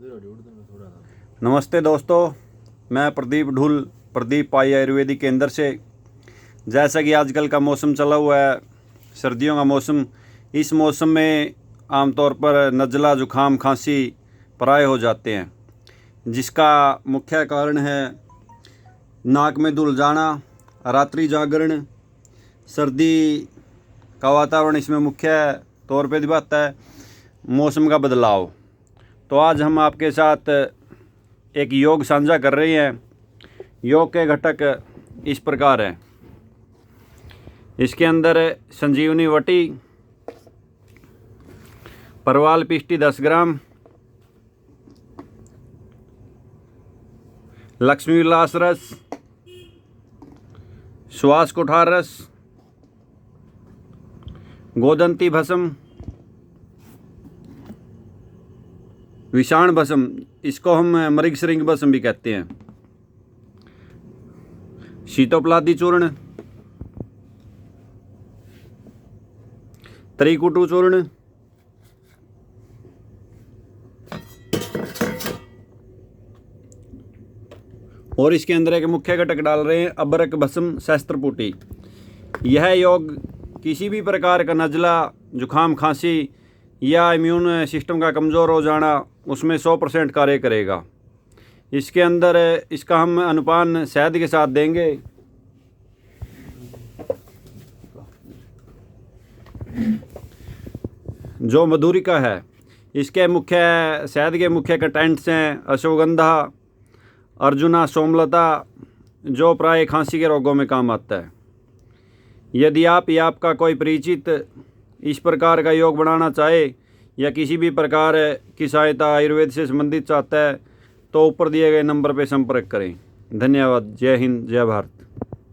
नमस्ते दोस्तों, मैं प्रदीप ढुल, प्रदीप आई आयुर्वेदिक केंद्र से। जैसा कि आजकल का मौसम चला हुआ है, सर्दियों का मौसम। इस मौसम में आमतौर पर नज़ला, जुखाम, खांसी प्राय हो जाते हैं, जिसका मुख्य कारण है नाक में धुल जाना, रात्रि जागरण। सर्दी का वातावरण इसमें मुख्य तौर पे दिखाता है, मौसम का बदलाव। तो आज हम आपके साथ एक योग साझा कर रहे हैं। योग के घटक इस प्रकार हैं। इसके अंदर संजीवनी वटी, परवाल पिष्टी 10 ग्राम, लक्ष्मी विलास रस, श्वास कुठार रस, गोदंती भस्म, विषाण भस्म, इसको हम मृग श्रृंग भस्म भी कहते हैं, शीतोपलादी चूर्ण, त्रिकुटु चूर्ण, और इसके अंदर एक मुख्य घटक डाल रहे हैं अबरक भस्म सहस्त्रपुटी। यह योग किसी भी प्रकार का नज़ला, जुखाम, खांसी या इम्यून सिस्टम का कमज़ोर हो जाना, उसमें 100% कार्य करेगा। इसके अंदर इसका हम अनुपान शहद के साथ देंगे। जो मधुरिका है, इसके मुख्य शहद के मुख्य कंटेंट्स हैं अश्वगंधा, अर्जुना, सोमलता, जो प्राय खांसी के रोगों में काम आता है। यदि आप या आपका कोई परिचित इस प्रकार का योग बनाना चाहे या किसी भी प्रकार की सहायता आयुर्वेद से संबंधित चाहता है, तो ऊपर दिए गए नंबर पर संपर्क करें। धन्यवाद। जय हिंद, जय भारत।